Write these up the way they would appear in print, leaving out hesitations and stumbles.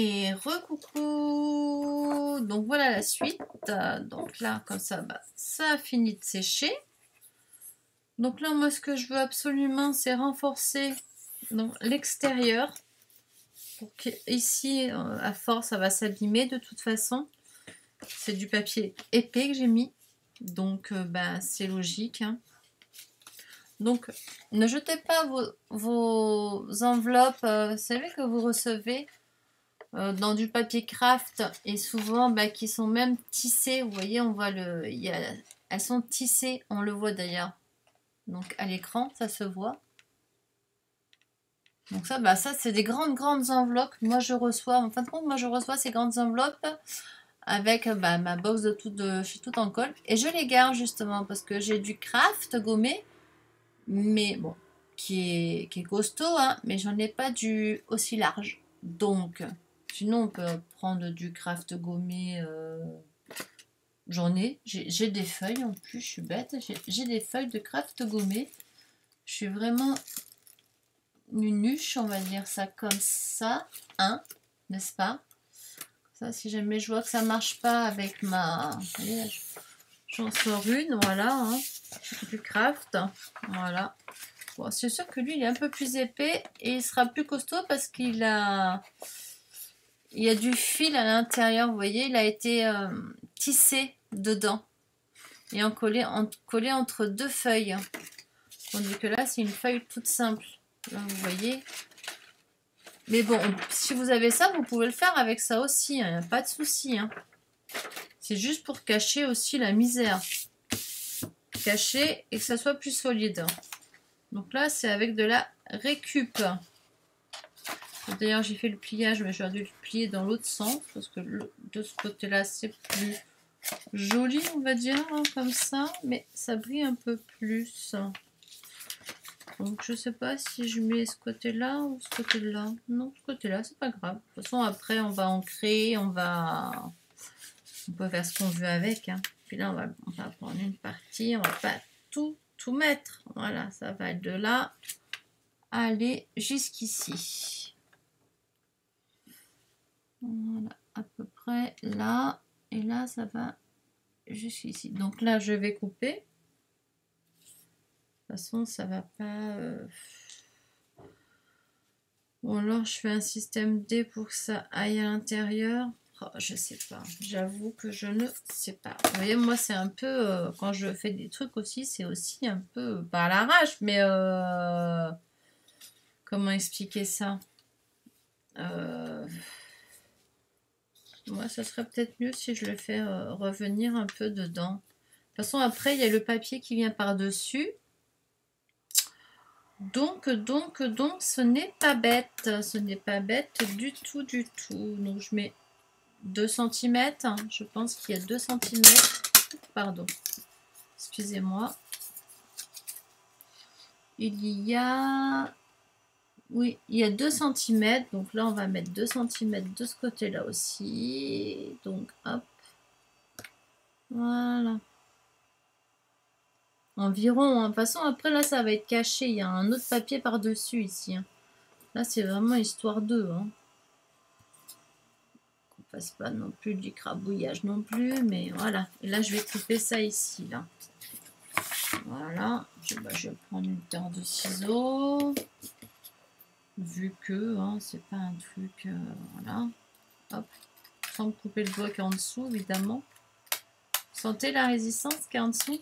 Et recoucou. Donc voilà la suite. Donc là, comme ça, bah, ça a fini de sécher. Donc là, moi, ce que je veux absolument, c'est renforcer l'extérieur. Pour qu'ici, à force, ça va s'abîmer de toute façon. C'est du papier épais que j'ai mis. Donc, bah, c'est logique. Hein. Donc, ne jetez pas vos enveloppes. Vous savez que vous recevez dans du papier craft et souvent bah, qui sont même tissées. Vous voyez, on voit elles sont tissées. On le voit d'ailleurs. Donc, à l'écran, ça se voit. Donc ça, bah, ça c'est des grandes enveloppes. Moi, je reçois, en fin de compte, moi, je reçois ces grandes enveloppes avec bah, ma box de chez Tout en Colle. Et je les garde justement parce que j'ai du craft gommé, mais bon, qui est costaud, hein, mais j'en ai pas du aussi large. Donc, sinon on peut prendre du craft gommé. J'en ai, j'ai des feuilles en plus, je suis bête. J'ai des feuilles de craft gommé. Je suis vraiment une nuche, on va dire ça comme ça, hein, n'est-ce pas? Ça, si jamais je vois que ça marche pas avec ma... J'en sors une, voilà, hein, du craft, voilà. Bon, c'est sûr que lui, il est un peu plus épais et il sera plus costaud parce il y a du fil à l'intérieur, vous voyez, il a été tissé dedans et collé entre deux feuilles. Tandis que là, c'est une feuille toute simple. Là, vous voyez. Mais bon, si vous avez ça, vous pouvez le faire avec ça aussi, hein, pas de souci. Hein. C'est juste pour cacher aussi la misère. Cacher et que ça soit plus solide. Donc là, c'est avec de la récup. D'ailleurs, j'ai fait le pliage, mais j'aurais dû le plier dans l'autre sens, parce que de ce côté-là, c'est plus joli, on va dire, hein, comme ça, mais ça brille un peu plus. Donc, je sais pas si je mets ce côté-là ou ce côté-là. Non, ce côté-là, c'est pas grave. De toute façon, après, on va en créer, on peut faire ce qu'on veut avec. Hein. Puis là, on va prendre une partie, on va pas tout mettre. Voilà, ça va de là aller jusqu'ici. Voilà, à peu près là. Et là, ça va jusqu'ici. Donc là, je vais couper. De toute façon, ça va pas... Bon, alors, je fais un système D pour que ça aille à l'intérieur. Oh, je sais pas. J'avoue que je ne sais pas. Vous voyez, moi, c'est un peu... quand je fais des trucs aussi, c'est aussi un peu... Pas à l'arrache, mais... comment expliquer ça moi, ça serait peut-être mieux si je le fais revenir un peu dedans. De toute façon, après, il y a le papier qui vient par-dessus. Donc, ce n'est pas bête. Ce n'est pas bête du tout, du tout. Donc, je mets 2 cm. Je pense qu'il y a 2 cm. Pardon. Excusez-moi. Il y a... Oui, il y a 2 cm. Donc là, on va mettre 2 cm de ce côté-là aussi. Donc, hop. Voilà. Environ. Hein. De toute façon, après, là, ça va être caché. Il y a un autre papier par-dessus ici. Hein. Là, c'est vraiment histoire d'eux. Hein. Qu'on fasse pas non plus du crabouillage non plus. Mais voilà. Et là, je vais couper ça ici. Là. Voilà. Je vais prendre une paire de ciseaux. Vu que hein, c'est pas un truc... voilà. Hop. Sans couper le bloc en dessous, évidemment. Sentez la résistance qui est en dessous.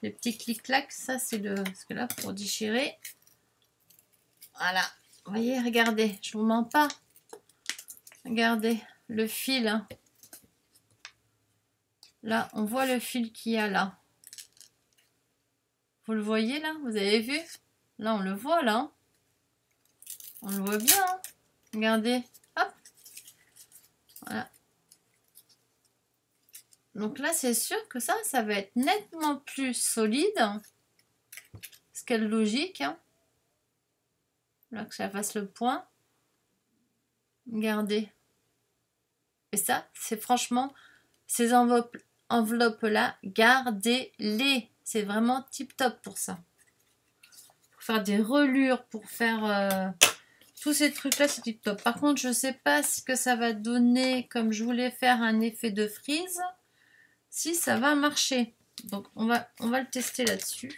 Les petits clic-clac, ça c'est le... Parce que là, pour déchirer... Voilà. Vous voyez, regardez, je vous mens pas. Regardez le fil. Hein. Là, on voit le fil qu'il y a là. Vous le voyez là? Vous avez vu? Là, on le voit là. On le voit bien. Hein. Regardez. Hop. Voilà. Donc là, c'est sûr que ça va être nettement plus solide. Ce qu'est logique. Hein. Là, que ça fasse le point. Regardez. Et ça, c'est franchement, ces enveloppes-là, gardez-les. C'est vraiment tip top pour ça. Pour faire des relures, pour faire Tous ces trucs-là, c'est tip top. Par contre, je sais pas ce que ça va donner, comme je voulais faire un effet de frise, si ça va marcher. Donc, on va le tester là-dessus.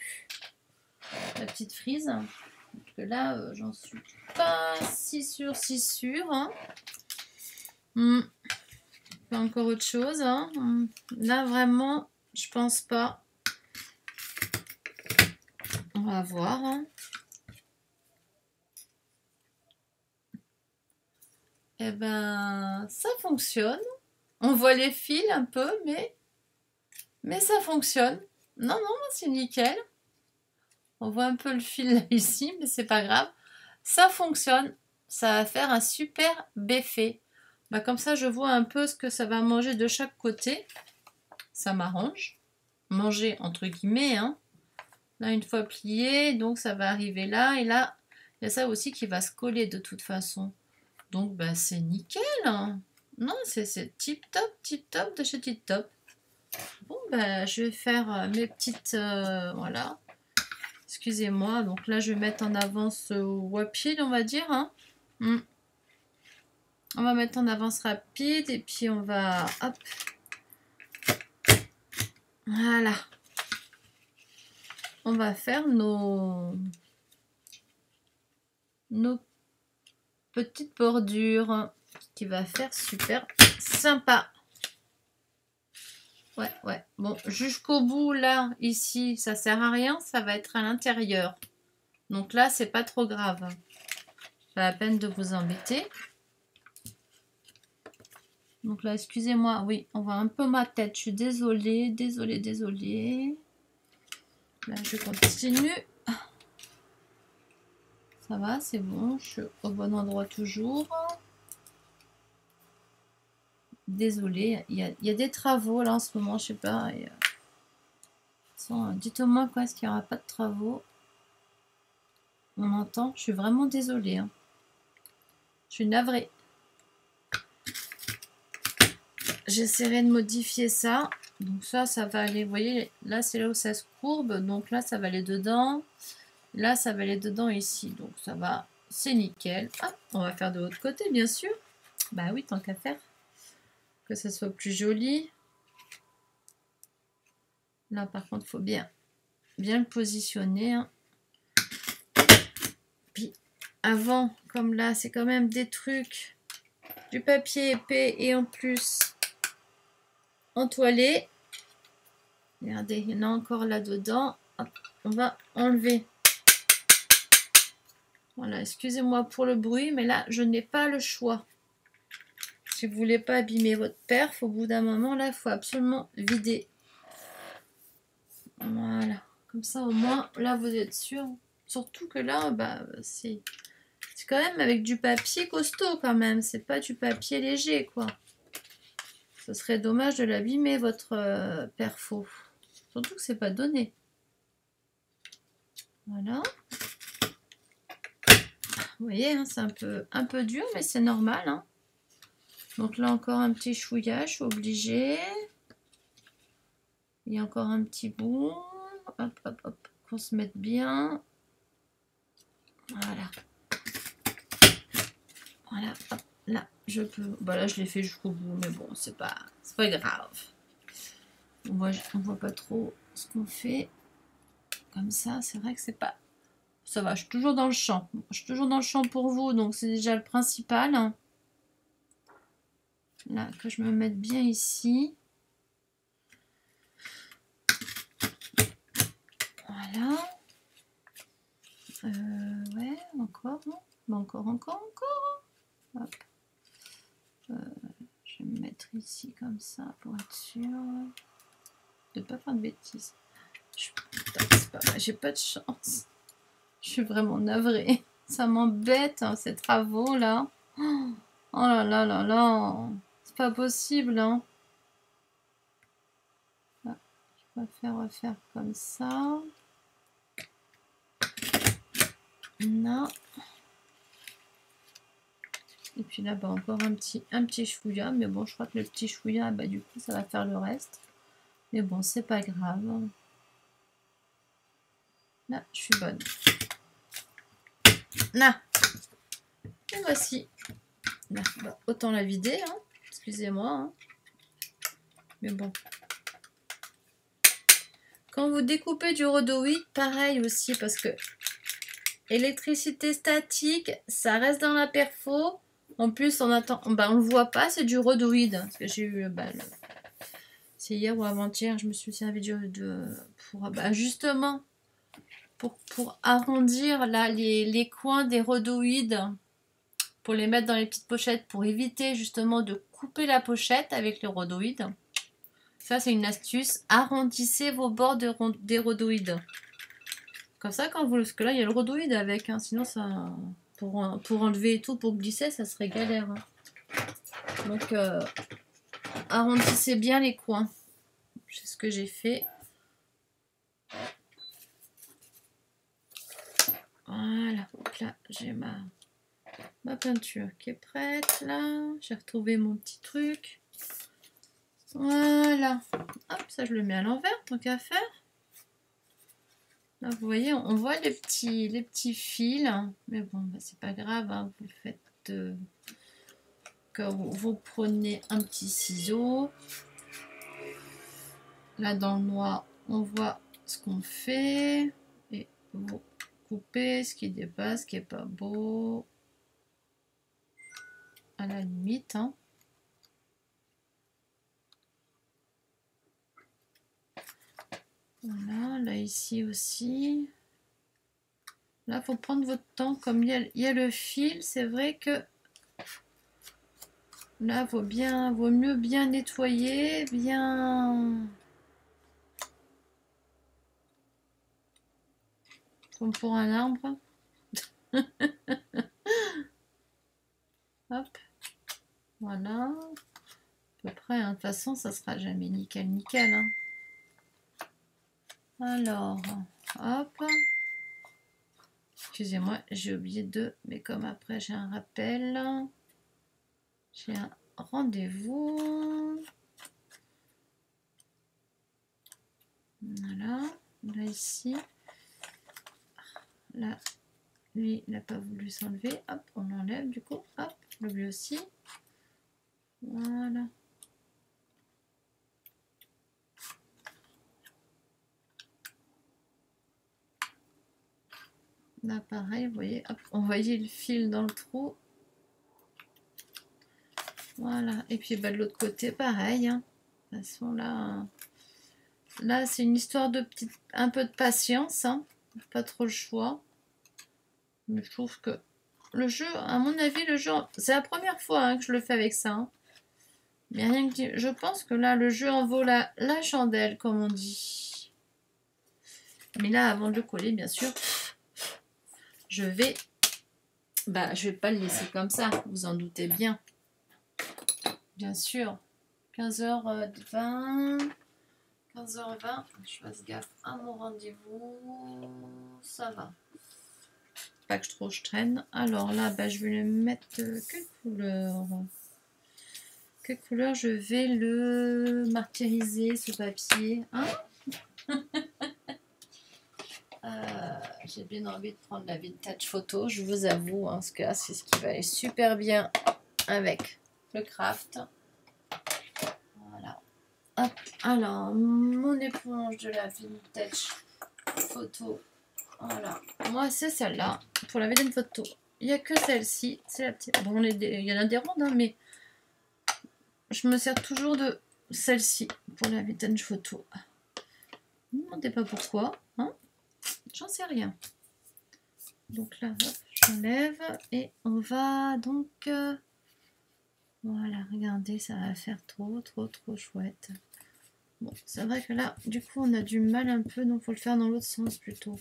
La petite frise. Parce que là, j'en suis pas si sûre, hein. Pas encore autre chose, hein. Là, vraiment, je pense pas. On va voir, hein. Eh ben, ça fonctionne. On voit les fils un peu, mais ça fonctionne. Non, non, c'est nickel. On voit un peu le fil là, ici, mais c'est pas grave. Ça fonctionne. Ça va faire un super effet. Bah, comme ça, je vois un peu ce que ça va manger de chaque côté. Ça m'arrange. Manger entre guillemets, hein. Là, une fois plié, donc ça va arriver là. Et là, il y a ça aussi qui va se coller de toute façon. Donc, bah, c'est nickel, hein. Non, c'est tip top de chez Tip Top. Bon, bah, je vais faire mes petites... voilà. Excusez-moi. Donc là, je vais mettre en avance rapide, on va dire, hein. On va mettre en avance rapide et puis on va... Hop. Voilà. On va faire nos petites bordures qui va faire super sympa. Ouais. Bon, jusqu'au bout, là, ici, ça sert à rien. Ça va être à l'intérieur. Donc là, c'est pas trop grave. Pas la peine de vous embêter. Donc là, excusez-moi. Oui, on voit un peu ma tête. Je suis désolée. Là, je continue. Ça va, c'est bon. Je suis au bon endroit toujours. Désolée, il y a des travaux là en ce moment, je sais pas. Dites-moi quoi, est-ce qu'il n'y aura pas de travaux? On entend, je suis vraiment désolée. Hein. Je suis navrée. J'essaierai de modifier ça. Donc ça va aller, vous voyez, là c'est là où ça se courbe. Donc là, ça va aller dedans. Là, ça va aller dedans ici. Donc ça va, c'est nickel. Ah, on va faire de l'autre côté, bien sûr. Bah oui, tant qu'à faire. Que ça soit plus joli. Là, par contre, il faut bien le positionner. Hein. Puis, avant, comme là, c'est quand même des trucs, du papier épais et en plus entoilé. Regardez, il y en a encore là-dedans. On va enlever. Voilà, excusez-moi pour le bruit, mais là, je n'ai pas le choix. Si vous voulez pas abîmer votre perf, au bout d'un moment, là, il faut absolument vider. Voilà, comme ça, au moins, là, vous êtes sûr. Surtout que là, bah, c'est quand même avec du papier costaud, quand même. C'est pas du papier léger, quoi. Ce serait dommage de l'abîmer, votre perfo. Surtout que c'est pas donné. Voilà. Vous voyez, hein, c'est un peu dur, mais c'est normal. Hein. Donc là, encore un petit chouillage, je suis obligée. Il y a encore un petit bout. Hop, qu'on se mette bien. Voilà. Voilà, hop, là, je peux... Bah là, je l'ai fait jusqu'au bout, mais bon, c'est pas grave. On voit pas trop ce qu'on fait. Comme ça, c'est vrai que c'est pas... Ça va, je suis toujours dans le champ. Je suis toujours dans le champ pour vous, donc c'est déjà le principal. Là, que je me mette bien ici. Voilà. Ouais, encore. Bon, encore. Hop. Je vais me mettre ici comme ça pour être sûr de ne pas faire de bêtises. J'ai pas de chance. Je suis vraiment navrée. Ça m'embête, hein, ces travaux là. Oh là là. C'est pas possible. Hein. Là, je vais refaire comme ça. Là. Et puis là, bah, encore un petit chouïa. Mais bon, je crois que le petit chouïa, bah, du coup, ça va faire le reste. Mais bon, c'est pas grave. Là, je suis bonne. Là. Et voici. Bah, autant la vider, hein. Excusez-moi. Hein. Mais bon. Quand vous découpez du rhodoïde, pareil aussi, parce que électricité statique, ça reste dans la perfo. En plus, on attend, bah, on le voit pas, c'est du rhodoïde. Parce que j'ai eu, bah, c'est hier ou avant-hier, je me suis servi pour, bah, justement, pour arrondir là les coins des rhodoïdes, pour les mettre dans les petites pochettes, pour éviter justement de couper la pochette avec les rhodoïdes. Ça, c'est une astuce. Arrondissez vos bords des rhodoïdes. Comme ça, quand vous... Parce que là, il y a le rhodoïde avec. Hein, sinon, ça... Pour enlever et tout, pour glisser, ça serait galère. Hein. Donc, arrondissez bien les coins. C'est ce que j'ai fait. Voilà. Donc là, j'ai ma peinture qui est prête. Là, j'ai retrouvé mon petit truc. Voilà. Hop, ça, je le mets à l'envers, tant qu'à faire. Là, vous voyez, on voit les petits fils, mais bon, bah, c'est pas grave, hein, vous faites que vous prenez un petit ciseau. Là, dans le noir, on voit ce qu'on fait et vous coupez ce qui dépasse, ce qui est pas beau, à la limite. Hein. Voilà, là ici aussi. Là, il faut prendre votre temps. Comme il y a le fil, c'est vrai que là, vaut mieux bien nettoyer, bien... Comme pour un arbre. Hop. Voilà. À peu près, hein. De toute façon, ça sera jamais nickel, nickel. Hein. Alors, hop. Excusez-moi, j'ai oublié de... Mais comme après, j'ai un rappel. J'ai un rendez-vous. Voilà. Là, ici. Là, lui, il n'a pas voulu s'enlever. Hop, on l'enlève du coup. Hop, lui aussi. Voilà. Là, pareil, vous voyez, hop, on voyait le fil dans le trou. Voilà. Et puis, bah, de l'autre côté, pareil. Hein. De toute façon, là c'est une histoire de un peu de patience. Hein. Pas trop le choix. Mais je trouve que le jeu, à mon avis, le jeu, c'est la première fois hein, que je le fais avec ça. Hein. Mais rien que je pense que là, le jeu en vaut la chandelle, comme on dit. Mais là, avant de le coller, bien sûr, je vais pas le laisser comme ça, vous en doutez bien. Bien sûr. 15h20. 15h20. Je fasse gaffe à mon rendez-vous. Ça va. Pas que je traîne. Alors là, je vais le mettre... quelle couleur? Quelle couleur je vais le martyriser, ce papier hein. J'ai bien envie de prendre la vintage photo, je vous avoue, hein, parce que là, c'est ce qui va aller super bien avec le craft. Voilà. Hop. Alors, mon éponge de la vintage photo. Voilà. Moi, c'est celle-là. Pour la vintage photo, il n'y a que celle-ci. C'est la petite. Bon, il y en a des rondes, hein, mais je me sers toujours de celle-ci pour la vintage photo. Ne me demandez pas pourquoi. Hein. J'en sais rien. Donc là, j'enlève et on va donc... voilà, regardez, ça va faire trop chouette. Bon, c'est vrai que là, du coup, on a du mal un peu, donc il faut le faire dans l'autre sens plutôt.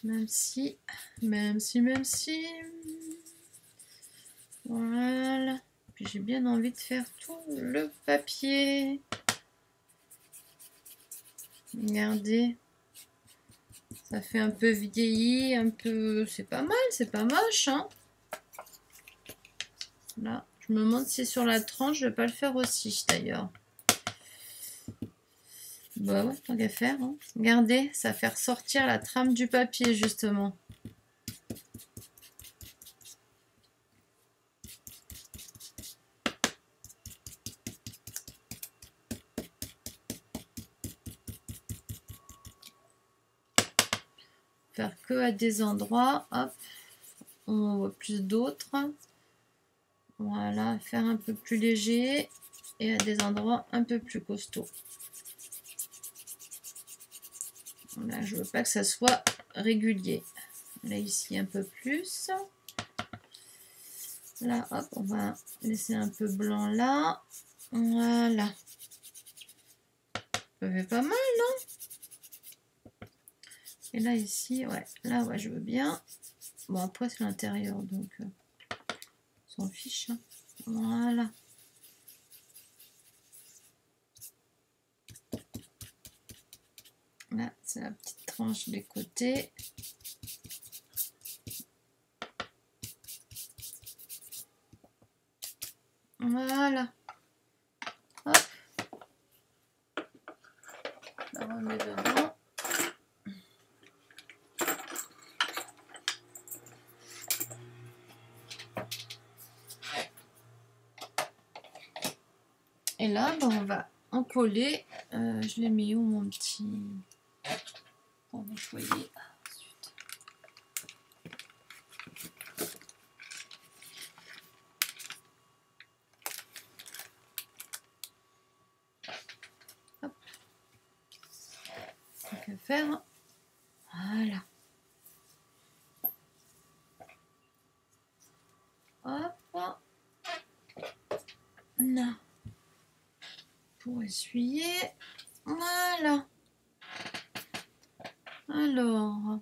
Même si... Voilà. Puis j'ai bien envie de faire tout le papier. Regardez. Ça fait un peu vieilli, un peu... C'est pas mal, c'est pas moche, hein. Là, je me demande si sur la tranche, je vais pas le faire aussi, d'ailleurs. Bah ouais, tant qu'à faire. Hein. Regardez, ça fait ressortir la trame du papier, justement. faire que à des endroits. Hop, on voit plus d'autres. Voilà, faire un peu plus léger et à des endroits un peu plus costauds. Là, je veux pas que ça soit régulier. Là, ici, un peu plus. Là, hop, on va laisser un peu blanc là. Voilà. Ça fait pas mal, non? Et là, ici, ouais. Là, ouais, je veux bien. Bon, après, c'est l'intérieur, donc on s'en fiche. Hein. Voilà. Là, c'est la petite tranche des côtés. Voilà. Hop. On remet dedans. Et là, ben, on va en coller. Je l'ai mis où mon petit... Pour nettoyer. Ensuite. Hop. Donc à faire. Voilà. Hop. Là. Pour essuyer. Voilà. Alors.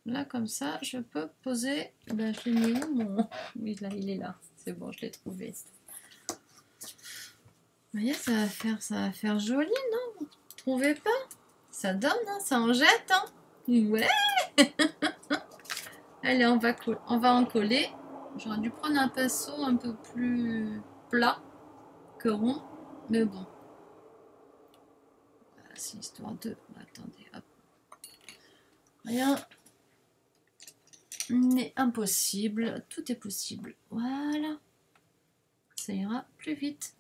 Là, comme ça, je peux poser... Ben, je l'ai mis où mon... Oui, là, il est là. C'est bon, je l'ai trouvé. Vous voyez, ça va faire joli, non? Vous trouvez pas? Ça donne, hein? Ça en jette, hein? Ouais. Allez, on va en coller. J'aurais dû prendre un pinceau un peu plus plat que rond, mais bon. C'est histoire de... Attendez, hop. Rien n'est impossible. Tout est possible. Voilà. Ça ira plus vite.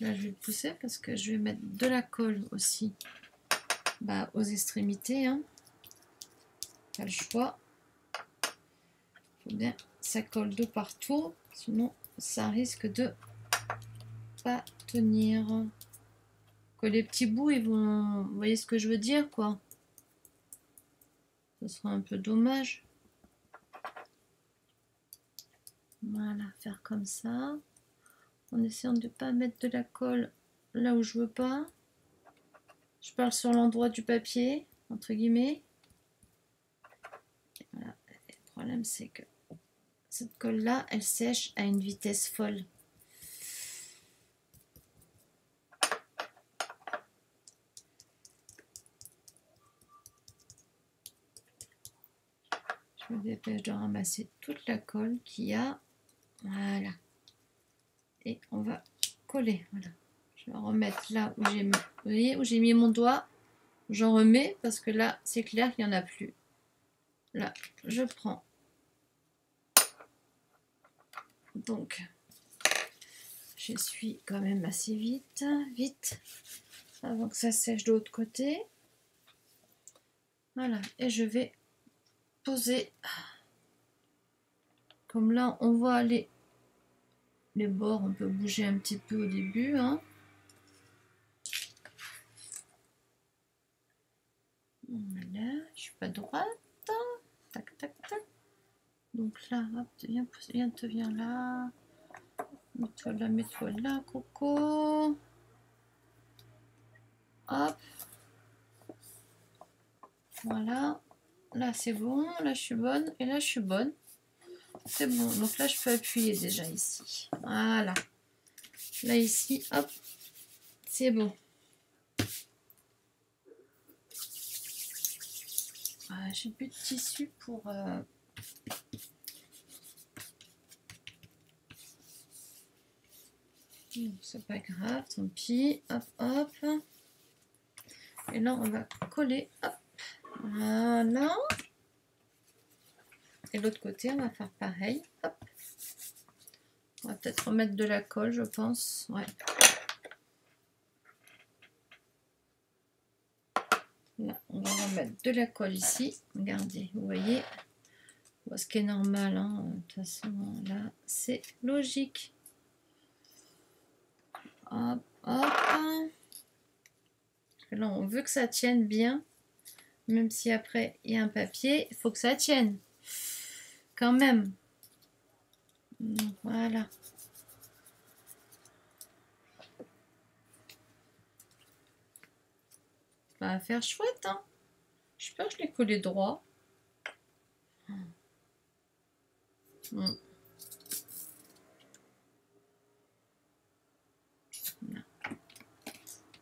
Là, je vais le pousser parce que je vais mettre de la colle aussi aux extrémités. Hein. Pas le choix. Faut bien ça colle de partout. Sinon, ça risque de pas tenir. Que les petits bouts, ils vont... Vous voyez ce que je veux dire, quoi? Ce sera un peu dommage. Voilà, faire comme ça. En essayant de ne pas mettre de la colle là où je veux pas. Je parle sur l'endroit du papier, entre guillemets. Voilà. Le problème, c'est que cette colle-là, elle sèche à une vitesse folle. Je me dépêche de ramasser toute la colle qu'il y a. Voilà. Et on va coller. Voilà. Je vais remettre là où j'ai mis, vous voyez, où j'ai mis mon doigt. J'en remets parce que là, c'est clair qu'il n'y en a plus. Là, je prends. Donc, j'essuie quand même assez vite, avant que ça sèche de l'autre côté. Voilà, et je vais poser. Comme là, on voit les bords, on peut bouger un petit peu au début. Hein. Voilà, je suis pas droite. Tac, tac, tac. Donc là, hop, viens là. Mets-toi là, Coco. Hop. Voilà. Là, c'est bon. Là, je suis bonne. Et là, je suis bonne. C'est bon. Donc là, je peux appuyer déjà ici. Voilà. Là, ici, hop. C'est bon. Ah, j'ai plus de tissu pour... C'est pas grave, tant pis. Hop, hop. Et là, on va coller. Hop. Voilà. Et l'autre côté, on va faire pareil. Hop. On va peut-être remettre de la colle, je pense. Ouais. Là, on va remettre de la colle ici. Regardez, vous voyez. Ce qui est normal, hein. De toute façon, là, c'est logique. Hop, hop. Là, on veut que ça tienne bien. Même si après, il y a un papier, il faut que ça tienne. Quand même. Voilà. Ça va faire chouette, hein. J'espère que je l'ai collé droit.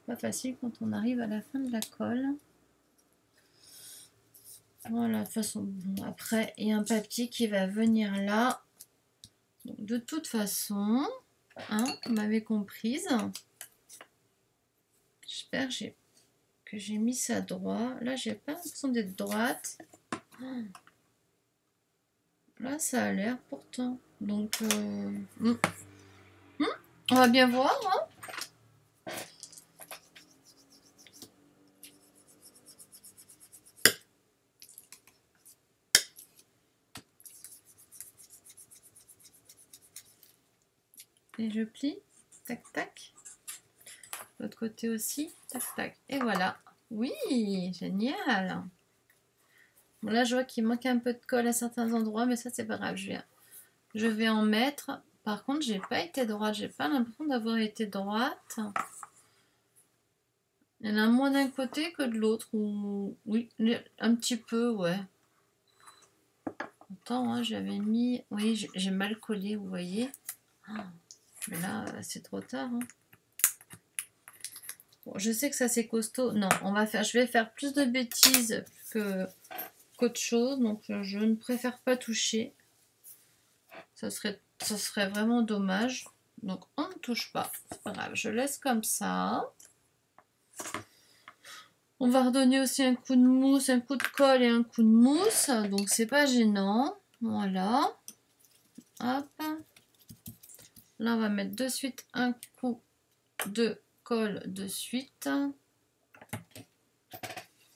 Pas facile quand on arrive à la fin de la colle. Voilà, de toute façon, bon, après, il y a un papier qui va venir là. Donc, de toute façon, hein, vous m'avez comprise. J'espère que j'ai mis ça droit. Là, j'ai pas l'impression d'être droite. Là, ça a l'air pourtant. Donc, on va bien voir. Hein. Et je plie. Tac, tac. L'autre côté aussi. Tac, tac. Et voilà. Oui, génial. Bon, là, je vois qu'il manque un peu de colle à certains endroits, mais ça, c'est pas grave. Je vais en mettre. Par contre, j'ai pas été droite. J'ai pas l'impression d'avoir été droite. Il y en a moins d'un côté que de l'autre. Oui, un petit peu, ouais. Attends, hein, j'avais mis... Oui, j'ai mal collé, vous voyez. Mais là, c'est trop tard. Hein. Bon, je sais que ça, c'est costaud. Non, je vais faire plus de bêtises qu'autre chose. Donc, je ne préfère pas toucher. Ça serait vraiment dommage. Donc, on ne touche pas. C'est pas grave, je laisse comme ça. On va redonner aussi un coup de mousse, un coup de colle et un coup de mousse. Donc, c'est pas gênant. Voilà. Hop. Là, on va mettre de suite un coup de colle de suite.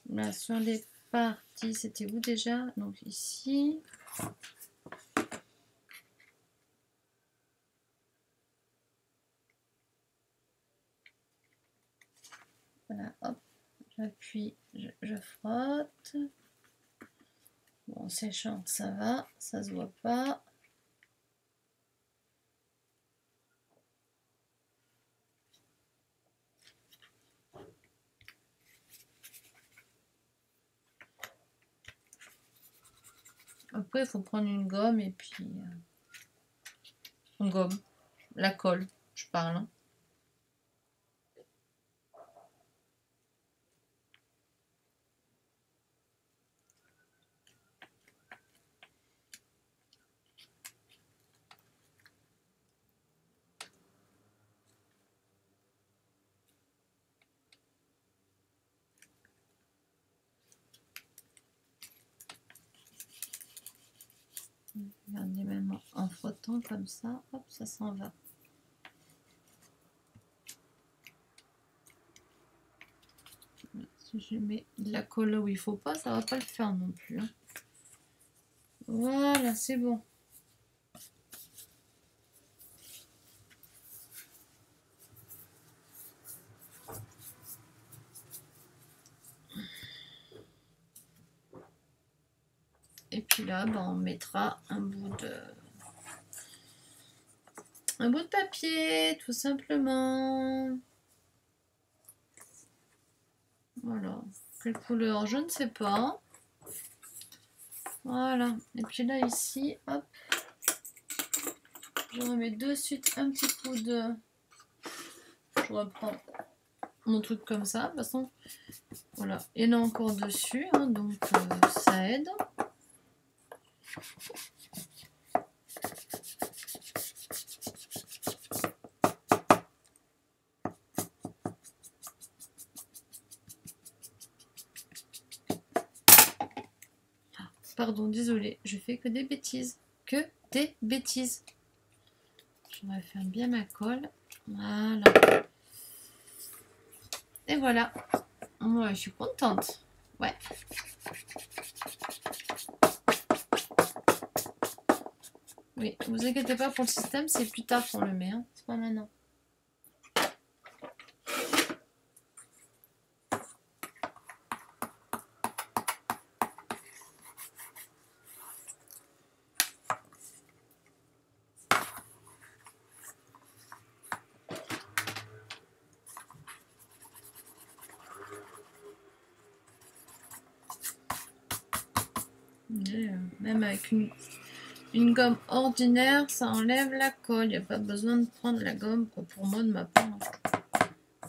Là, sur les parties, c'était où déjà? Donc, ici. Voilà, hop. J'appuie, je frotte. Bon, séchant, ça va, ça se voit pas. Après, il faut prendre une gomme et puis... une gomme, la colle, je parle. Hein. Regardez, même en frottant comme ça, hop, ça s'en va. Si je mets de la colle là où il faut pas, ça va pas le faire non plus. Hein. Voilà, c'est bon. Et puis là, ben, on mettra un bout de papier, tout simplement. Voilà. Quelle couleur? Je ne sais pas. Voilà. Et puis là, ici, hop. Je remets de suite un petit coup de... Je reprends mon truc comme ça. De toute façon, voilà. Il y en a encore dessus, hein, donc ça aide. pardon, désolé, je fais que des bêtises. Que des bêtises. Je vais faire bien ma colle. Voilà. Et voilà. Moi, je suis contente. Ouais. Oui, vous inquiétez pas pour le système, c'est plus tard qu'on le met. Hein. C'est pas maintenant. Même avec une gomme ordinaire, ça enlève la colle. Il n'y a pas besoin de prendre la gomme, pour moi de ma part.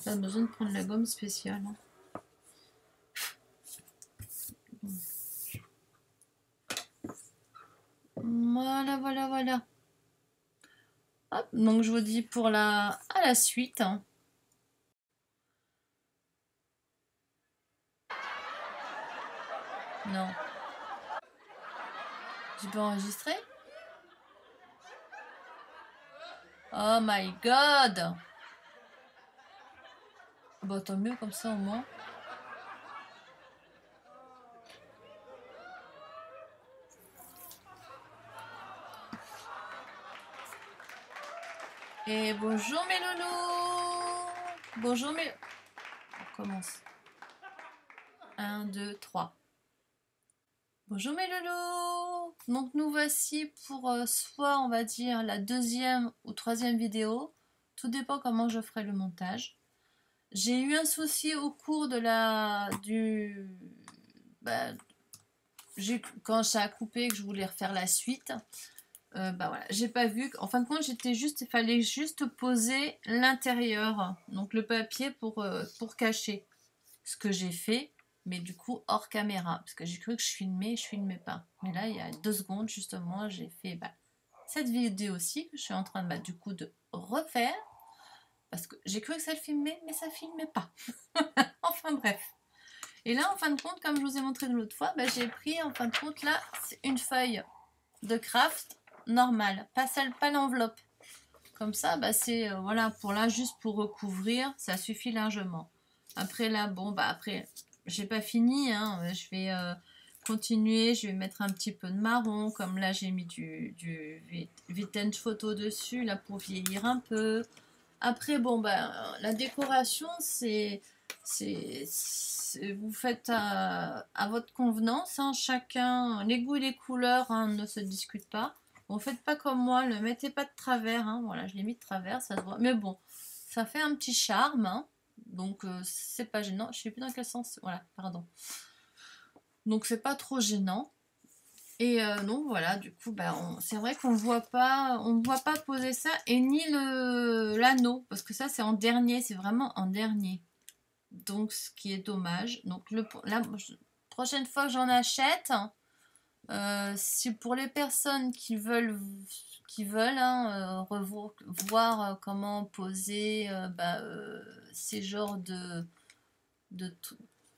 Pas besoin de prendre la gomme spéciale. Hein. Voilà, voilà, voilà. Hop, donc je vous dis pour à la suite. Hein. Non. J'ai pas enregistré? Oh my god! Bon, tant mieux comme ça au moins. Et bonjour mes loulous! Bonjour mes... On commence. 1, 2, 3. Bonjour mes loulous! Donc nous voici pour soit on va dire la deuxième ou troisième vidéo. Tout dépend comment je ferai le montage. J'ai eu un souci au cours de quand ça a coupé que je voulais refaire la suite. Voilà, j'ai pas vu. En fin de compte, il fallait juste poser l'intérieur, donc le papier pour cacher ce que j'ai fait, mais du coup hors caméra, parce que j'ai cru que je filmais pas. Mais là, il y a 2 secondes justement, j'ai fait cette vidéo aussi que je suis en train du coup de refaire, parce que j'ai cru que ça le filmait, mais ça filmait pas. Enfin bref. Et là, en fin de compte, comme je vous ai montré de l'autre fois, j'ai pris en fin de compte là une feuille de craft normale, pas l'enveloppe. Comme ça, c'est voilà, juste pour recouvrir, ça suffit largement. Après là, après, j'ai pas fini, hein, je vais continuer, je vais mettre un petit peu de marron, comme là j'ai mis du vintage photo dessus, là pour vieillir un peu. Après, la décoration, vous faites à votre convenance, hein, chacun, les goûts et les couleurs hein, ne se discutent pas. Bon, faites pas comme moi, ne mettez pas de travers, hein, voilà, je l'ai mis de travers, ça se voit, mais bon, ça fait un petit charme, hein, donc c'est pas gênant, je sais plus dans quel sens, voilà, pardon. Donc c'est pas trop gênant. Et donc voilà, du coup, c'est vrai qu'on voit pas poser ça, et ni l'anneau, parce que ça c'est en dernier, c'est vraiment en dernier. Donc ce qui est dommage. Donc la prochaine fois que j'en achète, si pour les personnes qui veulent hein, voir comment poser ces genres de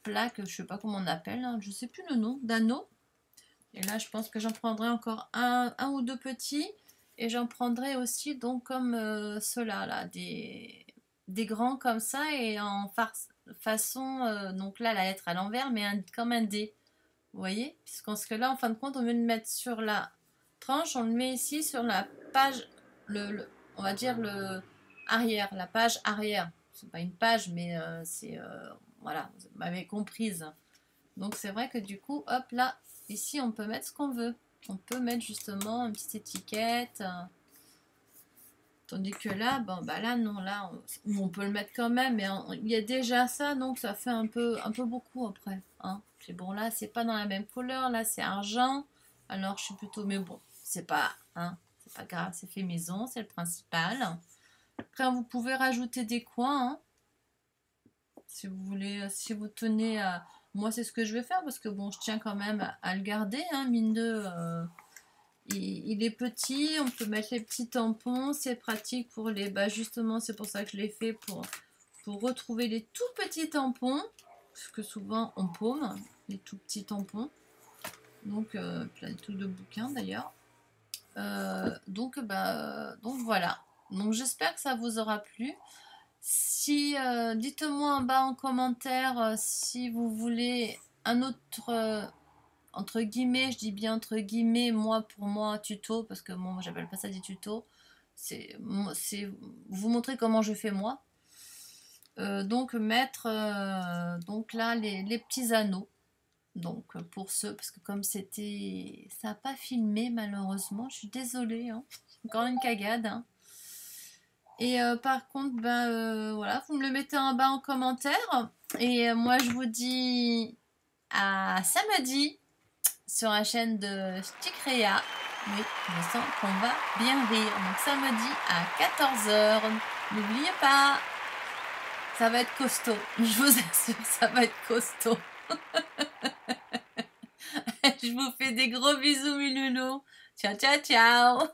plaques, je sais pas comment on appelle, hein, je sais plus le nom, d'anneaux. Et là, je pense que j'en prendrai encore un ou deux petits. Et j'en prendrai aussi, donc, comme ceux-là, là, des grands comme ça. Et en façon, donc là, la lettre à l'envers, mais comme un D. Vous voyez? Puisqu'en ce cas-là, en fin de compte, au lieu de le mettre sur la tranche, on le met ici sur la page, on va dire le arrière, la page arrière. C'est pas une page, mais voilà, vous m'avez comprise. Donc c'est vrai que du coup, hop là, ici on peut mettre ce qu'on veut. On peut mettre justement une petite étiquette. Tandis que là, là non, là on peut le mettre quand même, mais il y a déjà ça, donc ça fait un peu beaucoup après. Hein. Puis bon là, c'est pas dans la même couleur, là c'est argent. Alors je suis plutôt, mais bon, c'est pas grave, c'est fait maison, c'est le principal. Après vous pouvez rajouter des coins, hein, si vous voulez, si vous tenez à... Moi, c'est ce que je vais faire parce que bon, je tiens quand même à le garder, hein, mine de... il est petit, on peut mettre les petits tampons, c'est pratique pour les... justement, c'est pour ça que je l'ai fait, pour retrouver les tout petits tampons, parce que souvent on paume les tout petits tampons. Donc, plein tout de bouquins d'ailleurs. Donc voilà. Donc j'espère que ça vous aura plu. Si, dites-moi en bas en commentaire si vous voulez un autre, entre guillemets, je dis bien entre guillemets, moi pour moi, tuto, parce que moi j'appelle pas ça des tutos. C'est vous montrer comment je fais moi. Donc mettre donc là les petits anneaux. Donc pour ceux, parce que comme c'était, ça n'a pas filmé malheureusement, je suis désolée, hein. Encore une cagade, hein. Et par contre, voilà, vous me le mettez en bas en commentaire. Et moi je vous dis à samedi sur la chaîne de Sticrea. Oui, je sens qu'on va bien rire. Donc samedi à 14 h. N'oubliez pas, ça va être costaud. Je vous assure, ça va être costaud. Je vous fais des gros bisous, mes loulous. Ciao, ciao, ciao.